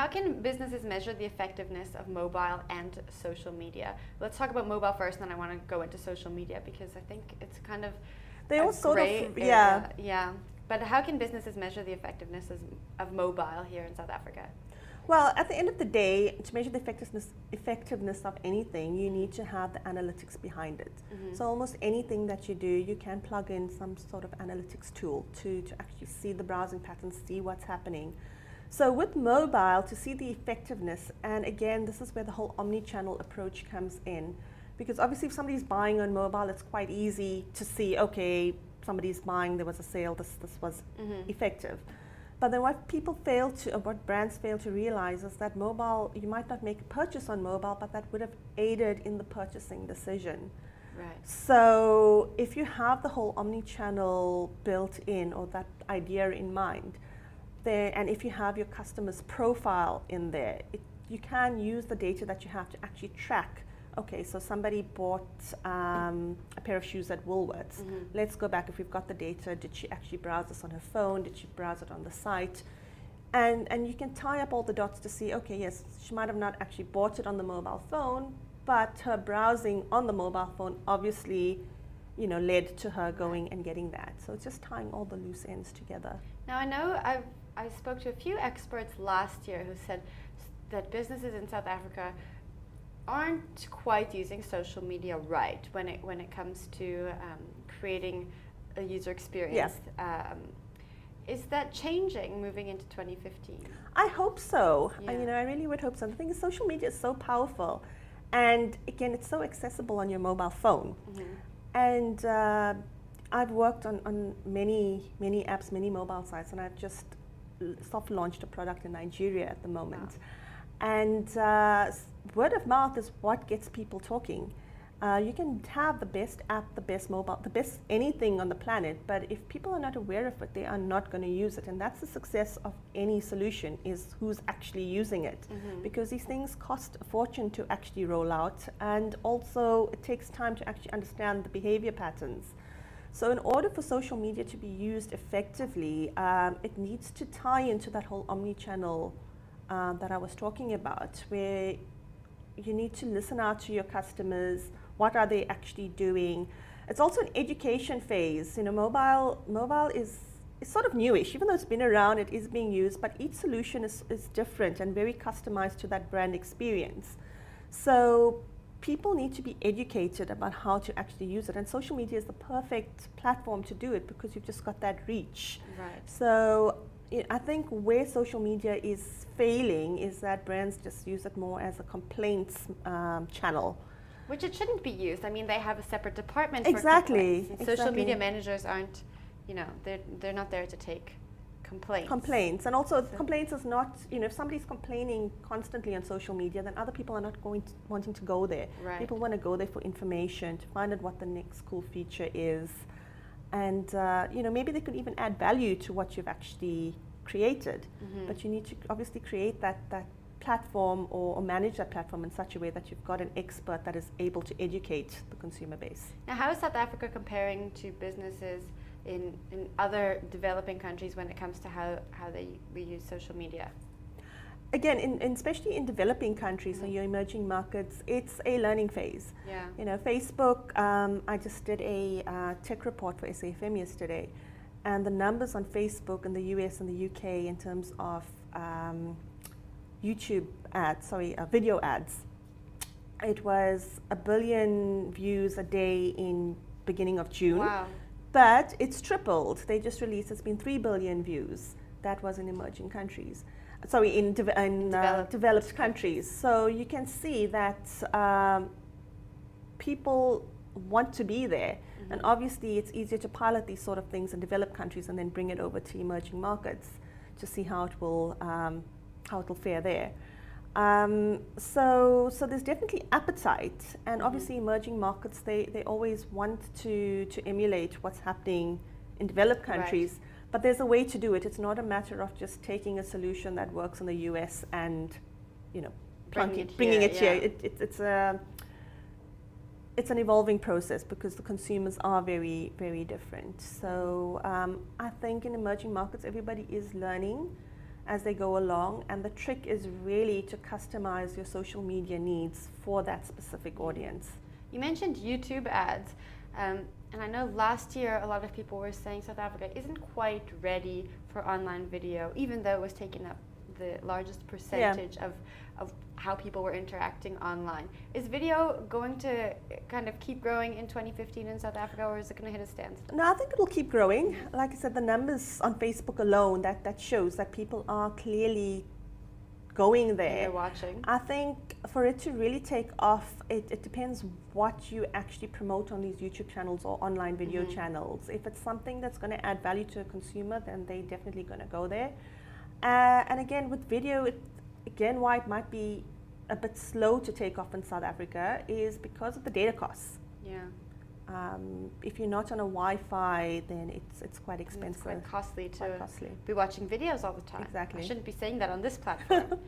how can businesses measure the effectiveness of mobile and social media? Let's talk about mobile first, and then I want to go into social media because I think it's kind of they all sort of yeah. But how can businesses measure the effectiveness of mobile here in South Africa? Well, at the end of the day, to measure the effectiveness of anything, you need to have the analytics behind it. So almost anything that you do, you can plug in some sort of analytics tool to actually see the browsing patterns, see what's happening. So with mobile, to see the effectiveness, and again, this is where the whole omni-channel approach comes in. Because obviously if somebody's buying on mobile, it's quite easy to see, okay, somebody's buying, there was a sale, this was effective. But then what brands fail to realize is that mobile, you might not make a purchase on mobile, but that would have aided in the purchasing decision. Right. So if you have the whole omni-channel built in, or that idea in mind, and if you have your customer's profile in there, you can use the data that you have to actually track. Okay, so somebody bought a pair of shoes at Woolworths. Let's go back. If we've got the data, did she actually browse this on her phone? Did she browse it on the site? And you can tie up all the dots to see, okay, yes, she might have not actually bought it on the mobile phone, but her browsing on the mobile phone obviously, led to her going and getting that. So it's just tying all the loose ends together. Now, I know I spoke to a few experts last year who said that businesses in South Africa aren't quite using social media right when it comes to creating a user experience. Yeah. Is that changing moving into 2015? I hope so. Yeah. I really would hope so. The thing is, social media is so powerful, and again, it's so accessible on your mobile phone. And I've worked on many apps, many mobile sites, and I've just soft launched a product in Nigeria at the moment. Wow. And word of mouth is what gets people talking. You can have the best app, the best mobile, the best anything on the planet, but if people are not aware of it, they are not going to use it. And that's the success of any solution, is who's actually using it. Because these things cost a fortune to actually roll out, and also it takes time to actually understand the behavior patterns. So in order for social media to be used effectively, it needs to tie into that whole omni-channel that I was talking about, where you need to listen out to your customers. What are they actually doing? It's also an education phase. Mobile is sort of newish. Even though it's been around, it is being used, but each solution is different and very customized to that brand experience. So people need to be educated about how to actually use it, and social media is the perfect platform to do it because you've just got that reach. Right. So I think where social media is failing is that brands just use it more as a complaints channel. Which it shouldn't be used. I mean, they have a separate department Exactly. for complaints. Social media managers aren't, they're not there to take complaints. And also complaints is not, if somebody's complaining constantly on social media, then other people are not wanting to go there. Right. People want to go there for information, to find out what the next cool feature is. And maybe they could even add value to what you've actually created. But you need to obviously create that platform or manage that platform in such a way that you've got an expert that is able to educate the consumer base. Now, how is South Africa comparing to businesses in other developing countries when it comes to how we use social media? Again, especially in developing countries, so your emerging markets, it's a learning phase. Yeah. Facebook, I just did a tech report for SAFM yesterday, and the numbers on Facebook in the US and the UK in terms of YouTube ads, video ads, it was 1 billion views a day in beginning of June. Wow. But it's tripled. They just released, it's been 3 billion views. That was in emerging countries. In developed countries. So you can see that people want to be there. And obviously it's easier to pilot these sort of things in developed countries and then bring it over to emerging markets to see how it will fare there. So there's definitely appetite, and obviously emerging markets, they always want to emulate what's happening in developed countries. Right. But there's a way to do it. It's not a matter of just taking a solution that works in the US and, bringing it here. It's an evolving process because the consumers are very, very different. So I think in emerging markets, everybody is learning, as they go along, and the trick is really to customize your social media needs for that specific audience. You mentioned YouTube ads, and I know last year a lot of people were saying South Africa isn't quite ready for online video, even though it was taking up the largest percentage of how people were interacting online. Is video going to kind of keep growing in 2015 in South Africa, or is it going to hit a standstill? No, I think it'll keep growing. Like I said, the numbers on Facebook alone, that shows that people are clearly going there. They're watching. I think for it to really take off, it depends what you actually promote on these YouTube channels or online video channels. If it's something that's going to add value to a consumer, then they're definitely going to go there. And again, with video, again, why it might be a bit slow to take off in South Africa is because of the data costs. Yeah. If you're not on a Wi-Fi, then it's quite expensive. It's quite costly to costly. be watching videos all the time. Exactly. I shouldn't be saying that on this platform.